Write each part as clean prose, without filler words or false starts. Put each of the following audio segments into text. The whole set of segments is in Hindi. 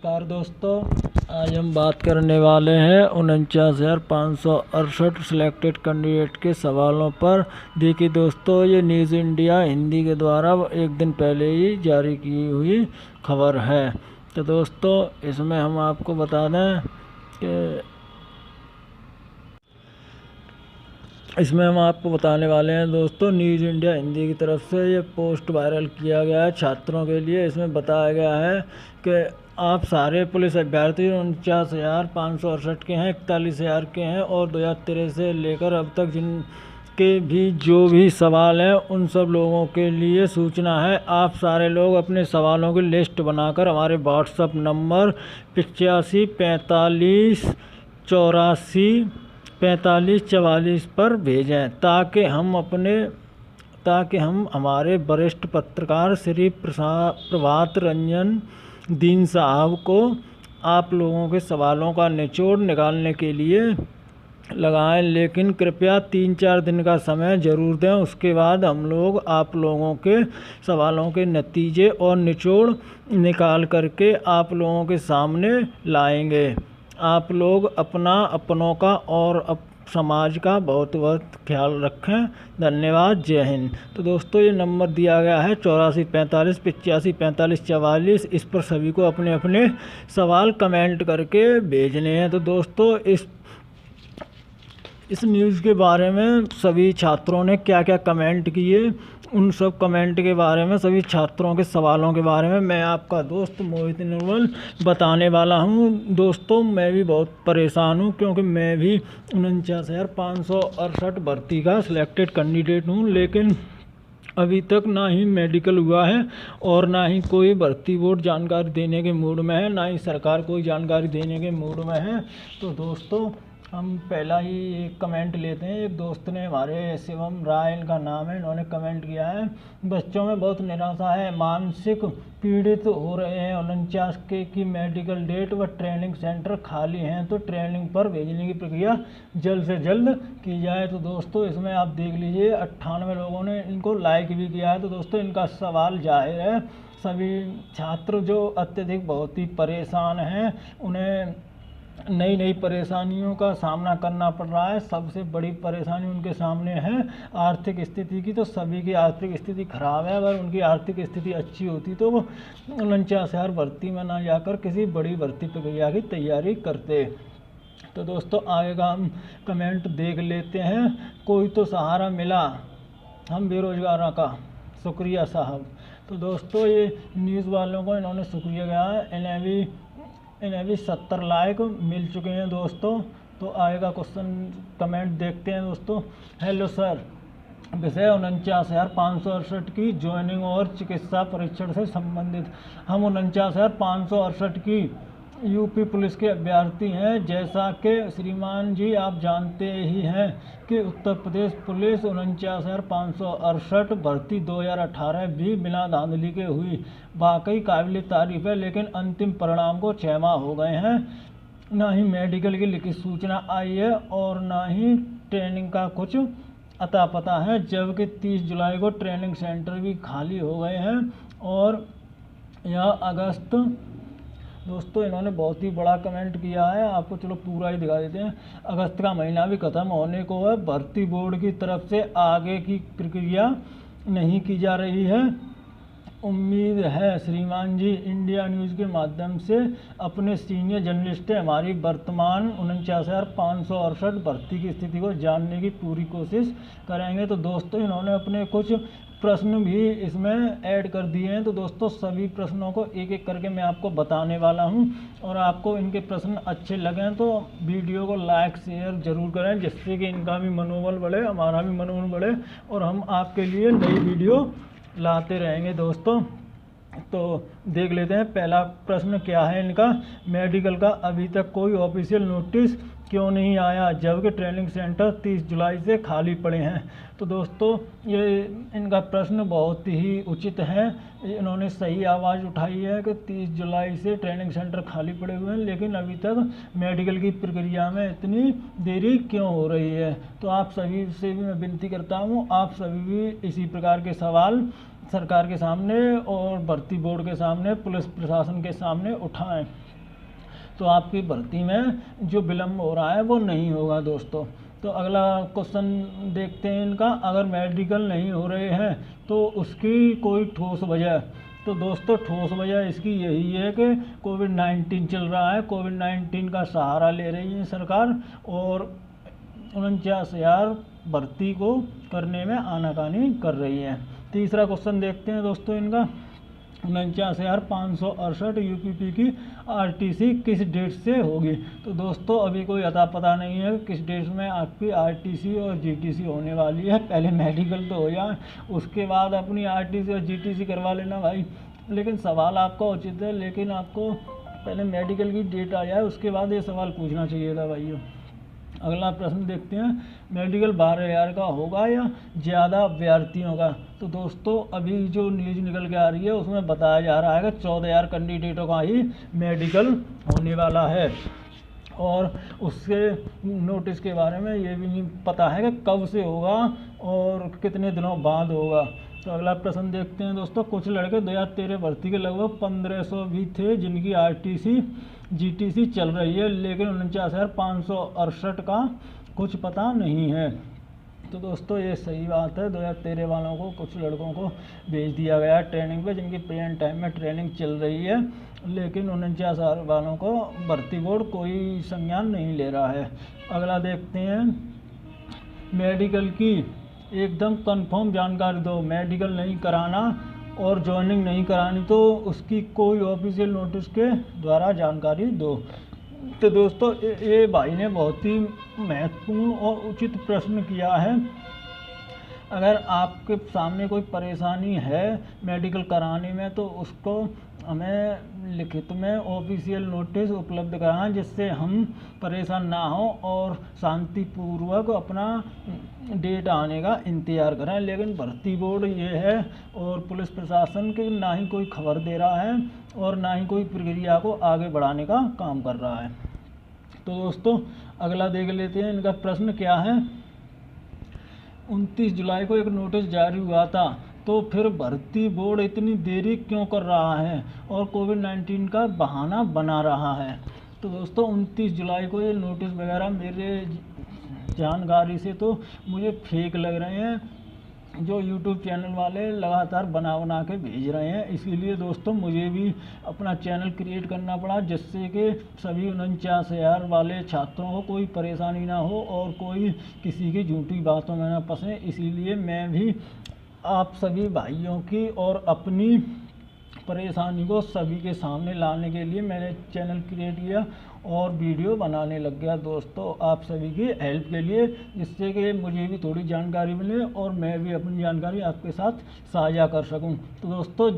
नमस्कार दोस्तों, आज हम बात करने वाले हैं 49,568 सिलेक्टेड कैंडिडेट के सवालों पर। देखिए दोस्तों, ये न्यूज़ इंडिया हिंदी के द्वारा एक दिन पहले ही जारी की हुई खबर है। तो दोस्तों, इसमें हम आपको बता दें कि इसमें हम आपको बताने वाले हैं दोस्तों, न्यूज़ इंडिया हिंदी की तरफ से ये पोस्ट वायरल किया गया है छात्रों के लिए। इसमें बताया गया है कि आप सारे पुलिस अभ्यर्थी 49,568 के हैं, 41,000 के हैं और 2013 से लेकर अब तक जिनके भी जो भी सवाल हैं उन सब लोगों के लिए सूचना है। आप सारे लोग अपने सवालों की लिस्ट बनाकर हमारे व्हाट्सएप नंबर 8545844544 पर भेजें, ताकि हम हमारे वरिष्ठ पत्रकार श्री प्रभात रंजन दीन साहब को आप लोगों के सवालों का निचोड़ निकालने के लिए लगाएं। लेकिन कृपया 3-4 दिन का समय ज़रूर दें, उसके बाद हम लोग आप लोगों के सवालों के नतीजे और निचोड़ निकाल करके आप लोगों के सामने लाएंगे। आप लोग अपनों का और समाज का बहुत बहुत ख्याल रखें। धन्यवाद। जय हिंद। तो दोस्तों, ये नंबर दिया गया है 8445854544। इस पर सभी को अपने अपने सवाल कमेंट करके भेजने हैं। तो दोस्तों, इस न्यूज़ के बारे में सभी छात्रों ने क्या क्या कमेंट किए, उन सब कमेंट के बारे में, सभी छात्रों के सवालों के बारे में मैं आपका दोस्त मोहित निर्मल बताने वाला हूं। दोस्तों, मैं भी बहुत परेशान हूं, क्योंकि मैं भी 49,568 भर्ती का सिलेक्टेड कैंडिडेट हूं, लेकिन अभी तक ना ही मेडिकल हुआ है और ना ही कोई भर्ती बोर्ड जानकारी देने के मूड में है, ना ही सरकार कोई जानकारी देने के मूड में है। तो दोस्तों, हम पहला ही एक कमेंट लेते हैं। एक दोस्त ने, हमारे शिवम राय इनका नाम है, इन्होंने कमेंट किया है, बच्चों में बहुत निराशा है, मानसिक पीड़ित हो रहे हैं। 49 के की मेडिकल डेट व ट्रेनिंग सेंटर खाली हैं, तो ट्रेनिंग पर भेजने की प्रक्रिया जल्द से जल्द की जाए। तो दोस्तों, इसमें आप देख लीजिए 98 लोगों ने इनको लाइक भी किया है। तो दोस्तों, इनका सवाल जाहिर है, सभी छात्र जो अत्यधिक बहुत ही परेशान हैं, उन्हें नई नई परेशानियों का सामना करना पड़ रहा है। सबसे बड़ी परेशानी उनके सामने है आर्थिक स्थिति की। तो सभी की आर्थिक स्थिति खराब है। अगर उनकी आर्थिक स्थिति अच्छी होती तो वो 49,000 भर्ती में ना जाकर किसी बड़ी भर्ती प्रक्रिया की तैयारी करते। तो दोस्तों, आगे का हम कमेंट देख लेते हैं। कोई तो सहारा मिला हम बेरोजगारों का, शुक्रिया साहब। तो दोस्तों, ये न्यूज़ वालों को इन्होंने शुक्रिया कहा है, इन्हें भी 70 लाइक मिल चुके हैं दोस्तों। तो आगे का क्वेश्चन कमेंट देखते हैं दोस्तों। हेलो सर, विषय 49,568 की ज्वाइनिंग और चिकित्सा परीक्षण से संबंधित। हम 49,568 की यूपी पुलिस के अभ्यर्थी हैं। जैसा कि श्रीमान जी आप जानते ही हैं कि उत्तर प्रदेश पुलिस 49,568 भर्ती 2018 भी बिना धांधली के हुई। वाकई काबिल तारीफ है, लेकिन अंतिम परिणाम को 6 माह हो गए हैं। ना ही मेडिकल की लिखित सूचना आई है और ना ही ट्रेनिंग का कुछ अता पता है, जबकि 30 जुलाई को ट्रेनिंग सेंटर भी खाली हो गए हैं। और यह अगस्त, दोस्तों इन्होंने बहुत ही बड़ा कमेंट किया है, आपको चलो पूरा ही दिखा देते हैं। अगस्त का महीना भी ख़त्म होने को है, भर्ती बोर्ड की तरफ से आगे की प्रक्रिया नहीं की जा रही है। उम्मीद है श्रीमान जी इंडिया न्यूज़ के माध्यम से अपने सीनियर जर्नलिस्ट हमारी वर्तमान 49,568 भर्ती की स्थिति को जानने की पूरी कोशिश करेंगे। तो दोस्तों, इन्होंने अपने कुछ प्रश्न भी इसमें ऐड कर दिए हैं। तो दोस्तों, सभी प्रश्नों को एक एक करके मैं आपको बताने वाला हूं, और आपको इनके प्रश्न अच्छे लगें तो वीडियो को लाइक शेयर ज़रूर करें, जिससे कि इनका भी मनोबल बढ़े, हमारा भी मनोबल बढ़े, और हम आपके लिए नई वीडियो लाते रहेंगे दोस्तों। तो देख लेते हैं पहला प्रश्न क्या है इनका। मेडिकल का अभी तक कोई ऑफिशियल नोटिस क्यों नहीं आया, जबकि ट्रेनिंग सेंटर 30 जुलाई से खाली पड़े हैं। तो दोस्तों, ये इनका प्रश्न बहुत ही उचित है। इन्होंने सही आवाज़ उठाई है कि 30 जुलाई से ट्रेनिंग सेंटर खाली पड़े हुए हैं, लेकिन अभी तक मेडिकल की प्रक्रिया में इतनी देरी क्यों हो रही है। तो आप सभी से भी मैं विनती करता हूँ, आप सभी भी इसी प्रकार के सवाल सरकार के सामने और भर्ती बोर्ड के सामने, पुलिस प्रशासन के सामने उठाएं। तो आपकी भर्ती में जो विलम्ब हो रहा है वो नहीं होगा दोस्तों। तो अगला क्वेश्चन देखते हैं इनका, अगर मेडिकल नहीं हो रहे हैं तो उसकी कोई ठोस वजह। तो दोस्तों ठोस वजह इसकी यही है कि कोविड-19 चल रहा है, कोविड-19 का सहारा ले रही है सरकार और 49,000 भर्ती को करने में आनाकानी कर रही है। तीसरा क्वेश्चन देखते हैं दोस्तों इनका, 49,568 यूपीपी की आरटीसी किस डेट से होगी। तो दोस्तों अभी कोई अता पता नहीं है किस डेट में आपकी आरटीसी और जीटीसी होने वाली है। पहले मेडिकल तो हो जाए, उसके बाद अपनी आरटीसी और जीटीसी करवा लेना भाई। लेकिन सवाल आपका उचित है, लेकिन आपको पहले मेडिकल की डेट आ जाए उसके बाद ये सवाल पूछना चाहिए था भाइयों। अगला प्रश्न देखते हैं, मेडिकल 12,000 का होगा या ज़्यादा अभ्यर्थियों का। तो दोस्तों अभी जो न्यूज़ निकल के आ रही है उसमें बताया जा रहा है कि 14,000 कैंडिडेटों का ही मेडिकल होने वाला है और उसके नोटिस के बारे में ये भी नहीं पता है कि कब से होगा और कितने दिनों बाद होगा। तो अगला प्रश्न देखते हैं दोस्तों, कुछ लड़के 2013 भर्ती के लगभग 1500 भी थे जिनकी आरटीसी जीटीसी चल रही है, लेकिन 49,568 का कुछ पता नहीं है। तो दोस्तों ये सही बात है, 2013 वालों को कुछ लड़कों को भेज दिया गया है ट्रेनिंग पे जिनकी प्रेजेंट टाइम में ट्रेनिंग चल रही है, लेकिन 49,000 वालों को भर्ती बोर्ड कोई संज्ञान नहीं ले रहा है। अगला देखते हैं, मेडिकल की एकदम कंफर्म जानकारी दो, मेडिकल नहीं कराना और ज्वाइनिंग नहीं करानी तो उसकी कोई ऑफिशियल नोटिस के द्वारा जानकारी दो। तो दोस्तों ये भाई ने बहुत ही महत्वपूर्ण और उचित प्रश्न किया है। अगर आपके सामने कोई परेशानी है मेडिकल कराने में तो उसको हमें लिखित में ऑफिशियल नोटिस उपलब्ध कराएं जिससे हम परेशान ना हो और शांतिपूर्वक अपना डेट आने का इंतज़ार करें। लेकिन भर्ती बोर्ड ये है और पुलिस प्रशासन के ना ही कोई खबर दे रहा है और ना ही कोई प्रक्रिया को आगे बढ़ाने का काम कर रहा है। तो दोस्तों अगला देख लेते हैं, इनका प्रश्न क्या है, 29 जुलाई को एक नोटिस जारी हुआ था तो फिर भर्ती बोर्ड इतनी देरी क्यों कर रहा है और कोविड-19 का बहाना बना रहा है। तो दोस्तों 29 जुलाई को ये नोटिस वगैरह मेरे जानकारी से तो मुझे फेक लग रहे हैं, जो यूट्यूब चैनल वाले लगातार बना के भेज रहे हैं। इसीलिए दोस्तों मुझे भी अपना चैनल क्रिएट करना पड़ा जिससे कि सभी 49,000 वाले छात्रों को कोई परेशानी ना हो और कोई किसी की झूठी बातों में ना फंसे। इसीलिए मैं भी आप सभी भाइयों की और अपनी परेशानी को सभी के सामने लाने के लिए मैंने चैनल क्रिएट किया और वीडियो बनाने लग गया दोस्तों आप सभी की हेल्प के लिए, जिससे कि मुझे भी थोड़ी जानकारी मिले और मैं भी अपनी जानकारी आपके साथ साझा कर सकूं। तो दोस्तों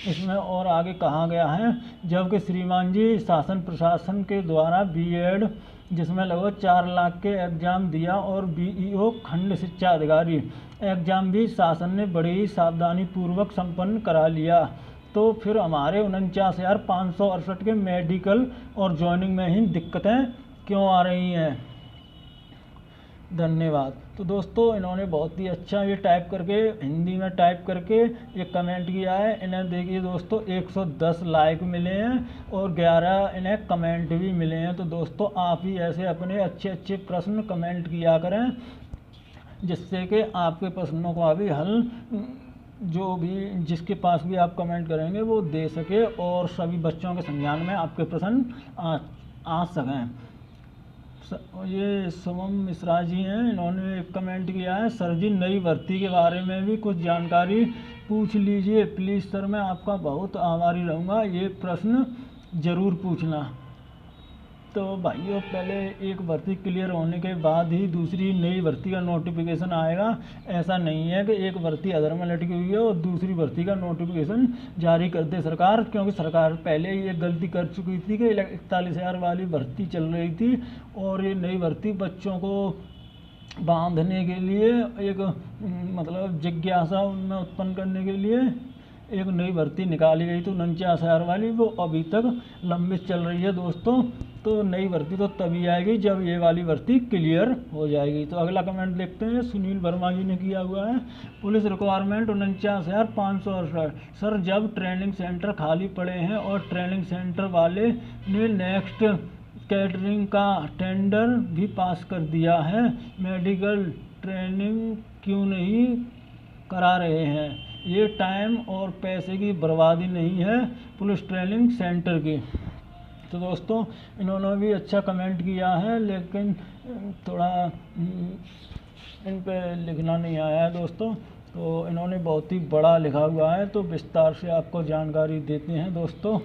इसमें और आगे कहा गया है, जबकि श्रीमान जी शासन प्रशासन के द्वारा बीएड जिसमें लगभग 4 लाख के एग्ज़ाम दिया और बीईओ खंड शिक्षा अधिकारी एग्ज़ाम भी शासन ने बड़ी ही सावधानी पूर्वक संपन्न करा लिया, तो फिर हमारे 49,568 के मेडिकल और ज्वाइनिंग में ही दिक्कतें क्यों आ रही हैं। धन्यवाद। तो दोस्तों इन्होंने बहुत ही अच्छा ये टाइप करके हिंदी में टाइप करके ये कमेंट किया है। इन्हें देखिए दोस्तों 110 लाइक मिले हैं और 11 इन्हें कमेंट भी मिले हैं। तो दोस्तों आप ही ऐसे अपने अच्छे अच्छे प्रश्न कमेंट किया करें जिससे कि आपके प्रश्नों का भी हल जो भी जिसके पास भी आप कमेंट करेंगे वो दे सके और सभी बच्चों के संज्ञान में आपके प्रश्न आ सकें। ये शुभम मिश्रा जी हैं, इन्होंने एक कमेंट किया है, सर जी नई भर्ती के बारे में भी कुछ जानकारी पूछ लीजिए प्लीज़ सर, मैं आपका बहुत आभारी रहूँगा, ये प्रश्न ज़रूर पूछना। तो भाइयों पहले एक भर्ती क्लियर होने के बाद ही दूसरी नई भर्ती का नोटिफिकेशन आएगा। ऐसा नहीं है कि एक भर्ती अधर में लटकी हुई है और दूसरी भर्ती का नोटिफिकेशन जारी कर दे सरकार, क्योंकि सरकार पहले ही एक गलती कर चुकी थी कि 41,000 वाली भर्ती चल रही थी और ये नई भर्ती बच्चों को बांधने के लिए एक मतलब जिज्ञासा उनमें उत्पन्न करने के लिए एक नई भर्ती निकाली गई। तो 49,000 वाली वो अभी तक लंबित चल रही है दोस्तों। दोस्तों नई भर्ती तो तभी आएगी जब ये वाली भर्ती क्लियर हो जाएगी। तो अगला कमेंट देखते हैं, सुनील वर्मा जी ने किया हुआ है। Police requirement 49,568। सर जब ट्रेनिंग सेंटर खाली पड़े हैं और ट्रेनिंग सेंटर वाले ने नेक्स्ट कैटरिंग का टेंडर भी पास कर दिया है, मेडिकल ट्रेनिंग क्यों नहीं करा रहे हैं? ये टाइम और पैसे की बर्बादी नहीं है पुलिस ट्रेनिंग सेंटर की। तो दोस्तों इन्होंने भी अच्छा कमेंट किया है, लेकिन थोड़ा इन पे लिखना नहीं आया है दोस्तों। तो इन्होंने बहुत ही बड़ा लिखा हुआ है, तो विस्तार से आपको जानकारी देते हैं दोस्तों।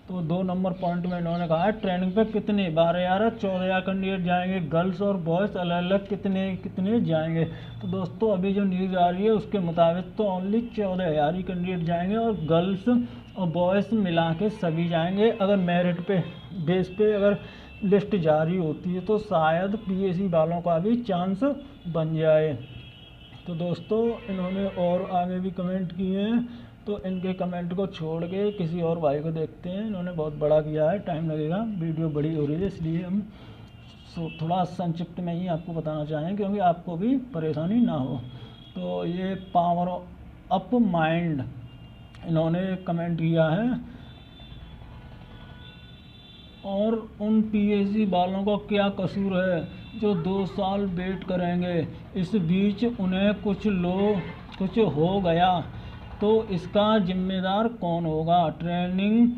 तो 2 नंबर पॉइंट में इन्होंने कहा है ट्रेनिंग पे कितने 12,000 14,000 कैंडिडेट जाएंगे, गर्ल्स और बॉयज़ अलग अलग कितने जाएंगे। तो दोस्तों अभी जो न्यूज़ आ रही है उसके मुताबिक तो ओनली 14,000 ही कैंडिडेट जाएंगे और गर्ल्स और बॉयज़ मिला के सभी जाएंगे। अगर मेरिट पे बेस पे अगर लिस्ट जारी होती है तो शायद पीएससी वालों का भी चांस बन जाए। तो दोस्तों इन्होंने और आगे भी कमेंट किए हैं, तो इनके कमेंट को छोड़ के किसी और भाई को देखते हैं। इन्होंने बहुत बड़ा किया है, टाइम लगेगा, वीडियो बड़ी हो रही है, इसलिए हम थोड़ा संक्षिप्त में ही आपको बताना चाहें क्योंकि आपको भी परेशानी ना हो। तो ये पावर अप माइंड इन्होंने कमेंट किया है। और उन पीएससी वालों का क्या कसूर है जो 2 साल वेट करेंगे, इस बीच उन्हें कुछ हो गया तो इसका जिम्मेदार कौन होगा? ट्रेनिंग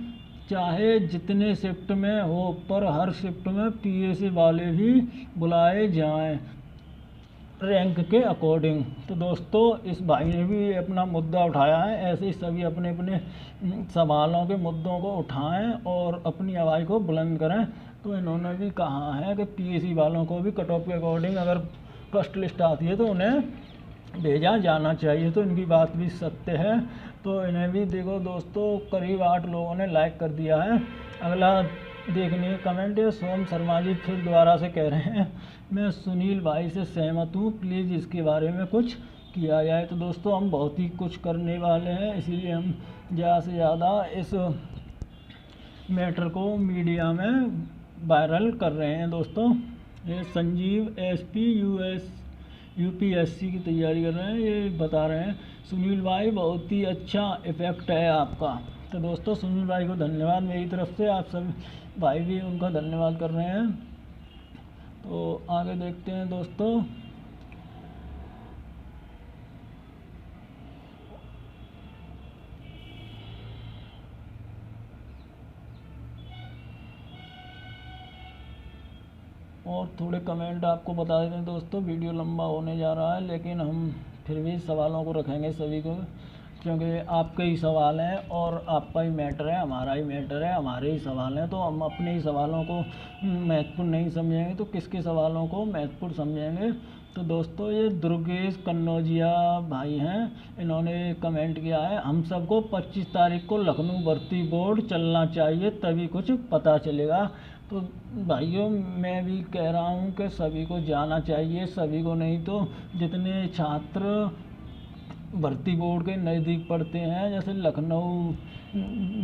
चाहे जितने शिफ्ट में हो पर हर शिफ्ट में पीएससी वाले भी बुलाए जाएं रैंक के अकॉर्डिंग। तो दोस्तों इस भाई ने भी अपना मुद्दा उठाया है, ऐसे ही सभी अपने अपने सवालों के मुद्दों को उठाएं और अपनी आवाज़ को बुलंद करें। तो इन्होंने भी कहा है कि पीएससी वालों को भी कट ऑफ के अकॉर्डिंग अगर फर्स्ट लिस्ट आती है तो उन्हें भेजा जाना चाहिए। तो इनकी बात भी सत्य है। तो इन्हें भी देखो दोस्तों करीब 8 लोगों ने लाइक कर दिया है। अगला देखने कमेंट है, सोम शर्मा जी फिर दोबारा से कह रहे हैं मैं सुनील भाई से सहमत हूँ, प्लीज़ इसके बारे में कुछ किया जाए। तो दोस्तों हम बहुत ही कुछ करने वाले हैं, इसीलिए हम ज़्यादा से ज़्यादा इस मैटर को मीडिया में वायरल कर रहे हैं दोस्तों। ये संजीव SP UPSC की तैयारी कर रहे हैं, ये बता रहे हैं सुनील भाई बहुत ही अच्छा इफ़ेक्ट है आपका। तो दोस्तों सुनील भाई को धन्यवाद मेरी तरफ से, आप सभी भाई भी उनका धन्यवाद कर रहे हैं। तो आगे देखते हैं दोस्तों। और थोड़े कमेंट आपको बता देते हैं दोस्तों, वीडियो लंबा होने जा रहा है लेकिन हम फिर भी सवालों को रखेंगे सभी को, क्योंकि आपके ही सवाल हैं और आपका ही मैटर है, हमारा ही मैटर है, हमारे ही सवाल हैं। तो हम अपने ही सवालों को महत्वपूर्ण नहीं समझेंगे तो किसके सवालों को महत्वपूर्ण समझेंगे। तो दोस्तों ये दुर्गेश कन्नौजिया भाई हैं, इन्होंने कमेंट किया है हम सबको 25 तारीख को लखनऊ भर्ती बोर्ड चलना चाहिए तभी कुछ पता चलेगा। तो भाइयों मैं भी कह रहा हूँ कि सभी को जाना चाहिए, सभी को नहीं तो जितने छात्र भर्ती बोर्ड के नज़दीक पढ़ते हैं जैसे लखनऊ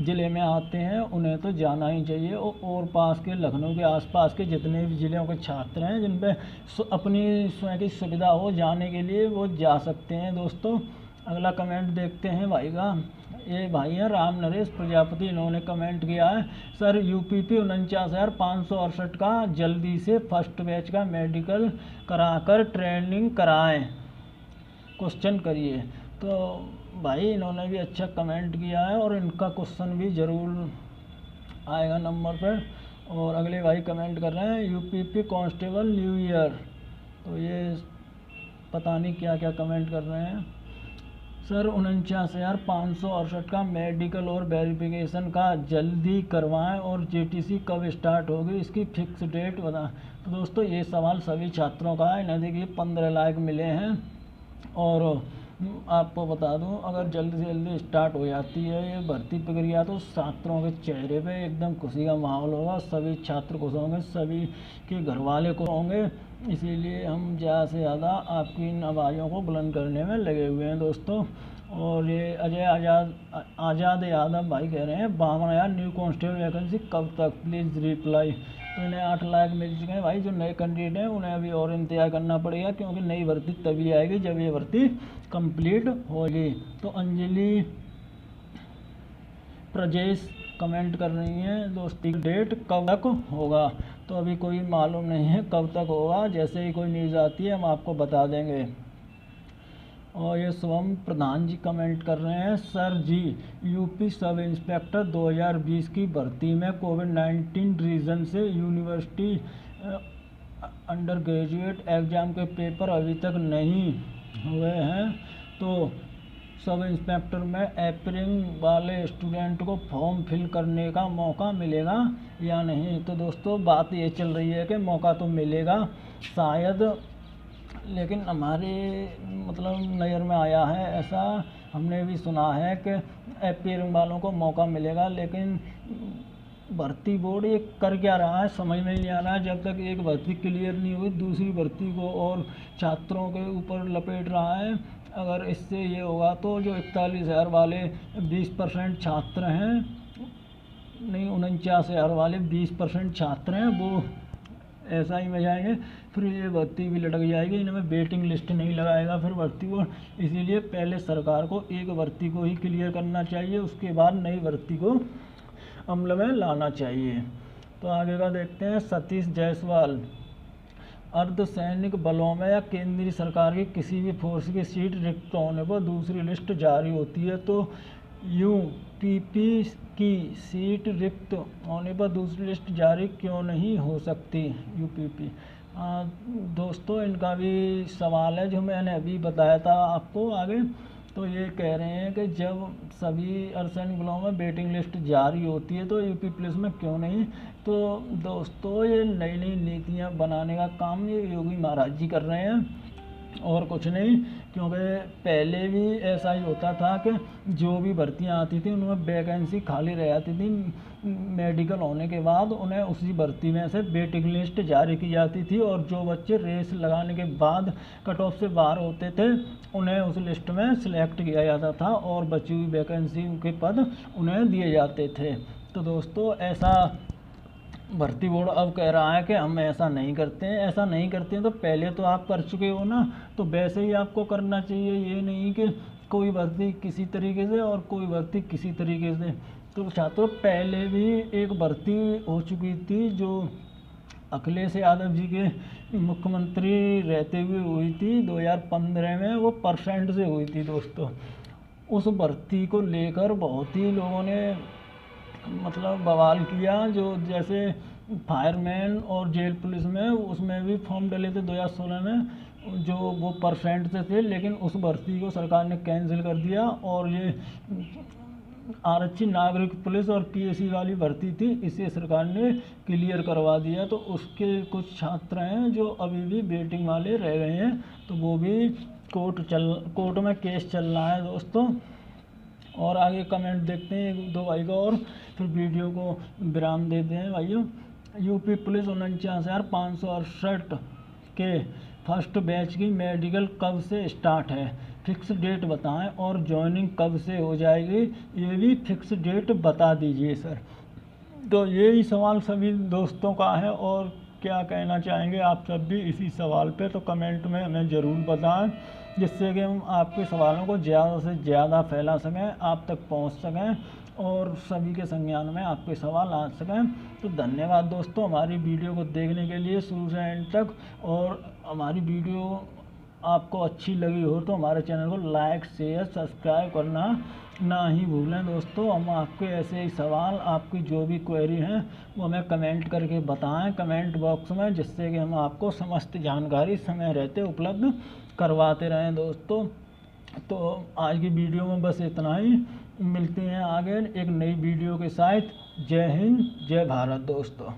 ज़िले में आते हैं उन्हें तो जाना ही चाहिए। और पास के लखनऊ के आसपास के जितने भी ज़िलों के छात्र हैं जिन पे अपनी स्वयं की सुविधा हो जाने के लिए वो जा सकते हैं दोस्तों। अगला कमेंट देखते हैं भाई का, ये भाई हैं राम नरेश प्रजापति, इन्होंने कमेंट किया है सर UPP 49,568 का जल्दी से फर्स्ट बैच का मेडिकल कराकर ट्रेनिंग कराएं, क्वेश्चन करिए। तो भाई इन्होंने भी अच्छा कमेंट किया है और इनका क्वेश्चन भी ज़रूर आएगा नंबर पर। और अगले भाई कमेंट कर रहे हैं UPP कांस्टेबल न्यू ईयर, तो ये पता नहीं क्या क्या कमेंट कर रहे हैं। सर 49,568 का मेडिकल और वेरिफिकेशन का जल्दी करवाएं और JTC कब स्टार्ट होगी इसकी फिक्स डेट बताएं। तो दोस्तों ये सवाल सभी छात्रों का है, इन्हें देखिए 15 लाख मिले हैं। और आपको बता दूं अगर जल्दी से जल्दी स्टार्ट हो जाती है ये भर्ती प्रक्रिया तो छात्रों के चेहरे पे एकदम खुशी का माहौल होगा, सभी छात्र खुश होंगे, सभी के घर वाले खुश होंगे। इसीलिए हम ज़्यादा से ज़्यादा आपकी इन आवाज़ों को बुलंद करने में लगे हुए हैं दोस्तों। और ये अजय आज़ाद यादव भाई कह रहे हैं 52,000 न्यू कांस्टेबल वैकेंसी कब तक, प्लीज़ रिप्लाई। तो इन्हें 8 लाख मिल चुके हैं भाई। जो नए कैंडिडेट हैं उन्हें अभी और इंतजार करना पड़ेगा, क्योंकि नई भर्ती तभी आएगी जब ये भर्ती कंप्लीट होगी। तो अंजलि प्रजेश कमेंट कर रही हैं दोस्ती डेट कब तक होगा, तो अभी कोई मालूम नहीं है कब तक होगा। जैसे ही कोई न्यूज़ आती है हम आपको बता देंगे। और ये शुभम प्रधान जी कमेंट कर रहे हैं, सर जी यूपी सब इंस्पेक्टर 2020 की भर्ती में कोविड-19 रीज़न से यूनिवर्सिटी अंडर ग्रेजुएट एग्ज़ाम के पेपर अभी तक नहीं हुए हैं, तो सब इंस्पेक्टर में अपियरिंग वाले स्टूडेंट को फॉर्म फिल करने का मौका मिलेगा या नहीं। तो दोस्तों बात ये चल रही है कि मौका तो मिलेगा शायद, लेकिन हमारे मतलब नज़र में आया है, ऐसा हमने भी सुना है कि अपियरिंग वालों को मौका मिलेगा। लेकिन भर्ती बोर्ड ये कर क्या रहा है समझ में नहीं आ रहा है। जब तक एक भर्ती क्लियर नहीं हुई दूसरी भर्ती को और छात्रों के ऊपर लपेट रहा है। अगर इससे ये होगा तो जो 41,000 वाले 20% छात्र हैं, नहीं 49,000 वाले 20% छात्र हैं, वो ऐसा ही बजाएंगे, फिर ये भर्ती भी लटक जाएगी। इनमें वेटिंग लिस्ट नहीं लगाएगा फिर भर्ती को। इसीलिए पहले सरकार को एक भर्ती को ही क्लियर करना चाहिए, उसके बाद नई भर्ती को अमल में लाना चाहिए। तो आगे का देखते हैं। सतीश जायसवाल, अर्धसैनिक बलों में या केंद्रीय सरकार की किसी भी फोर्स की सीट रिक्त होने पर दूसरी लिस्ट जारी होती है, तो यूपीपी की सीट रिक्त होने पर दूसरी लिस्ट जारी क्यों नहीं हो सकती यूपीपी। दोस्तों इनका भी सवाल है जो मैंने अभी बताया था आपको आगे। तो ये कह रहे हैं कि जब सभी अर्धसैनिक बलों में वेटिंग लिस्ट जारी होती है तो यूपी पुलिस में क्यों नहीं। तो दोस्तों ये नई नई नीतियाँ बनाने का काम ये योगी महाराज जी कर रहे हैं और कुछ नहीं, क्योंकि पहले भी ऐसा ही होता था कि जो भी भर्तियां आती थी उनमें वैकेंसी खाली रह जाती थी, मेडिकल होने के बाद उन्हें उसी भर्ती में से वेटिंग लिस्ट जारी की जाती थी, और जो बच्चे रेस लगाने के बाद कट ऑफ से बाहर होते थे उन्हें उस लिस्ट में सिलेक्ट किया जाता था और बची हुई वैकेंसी के पद उन्हें दिए जाते थे। तो दोस्तों ऐसा भर्ती बोर्ड अब कह रहा है कि हम ऐसा नहीं करते हैं। ऐसा नहीं करते हैं तो पहले तो आप कर चुके हो ना, तो वैसे ही आपको करना चाहिए। ये नहीं कि कोई भर्ती किसी तरीके से और कोई भर्ती किसी तरीके से। तो छात्रों पहले भी एक भर्ती हो चुकी थी जो अखिलेश यादव जी के मुख्यमंत्री रहते हुए हुई थी 2015 में, वो परसेंट से हुई थी दोस्तों। उस भर्ती को लेकर बहुत ही लोगों ने मतलब बवाल किया। जो जैसे फायरमैन और जेल पुलिस में उसमें भी फॉर्म डले थे 2016 में, जो वो परसेंट से थे, लेकिन उस भर्ती को सरकार ने कैंसिल कर दिया। और ये आरक्षित नागरिक पुलिस और पीएसी वाली भर्ती थी, इसे सरकार ने क्लियर करवा दिया। तो उसके कुछ छात्र हैं जो अभी भी वेटिंग वाले रह गए हैं, तो वो भी कोर्ट में केस चल रहा है दोस्तों। और आगे कमेंट देखते हैं एक दो भाई का और फिर वीडियो को विराम देते हैं भाइयों। यूपी पुलिस 49,568 के फर्स्ट बैच की मेडिकल कब से स्टार्ट है, फिक्स डेट बताएं, और ज्वाइनिंग कब से हो जाएगी ये भी फिक्स डेट बता दीजिए सर। तो यही सवाल सभी दोस्तों का है, और क्या कहना चाहेंगे आप सब भी इसी सवाल पे, तो कमेंट में हमें ज़रूर बताएं, जिससे कि हम आपके सवालों को ज़्यादा से ज़्यादा फैला सकें, आप तक पहुंच सकें और सभी के संज्ञान में आपके सवाल आ सकें। तो धन्यवाद दोस्तों हमारी वीडियो को देखने के लिए शुरू से एंड तक। और हमारी वीडियो आपको अच्छी लगी हो तो हमारे चैनल को लाइक शेयर सब्सक्राइब करना ना ही भूलें दोस्तों। हम आपके ऐसे ही सवाल, आपकी जो भी क्वेरी हैं वो हमें कमेंट करके बताएं कमेंट बॉक्स में, जिससे कि हम आपको समस्त जानकारी समय रहते उपलब्ध करवाते रहें दोस्तों। तो आज की वीडियो में बस इतना ही, मिलते हैं आगे एक नई वीडियो के साथ। जय हिंद जय भारत दोस्तों।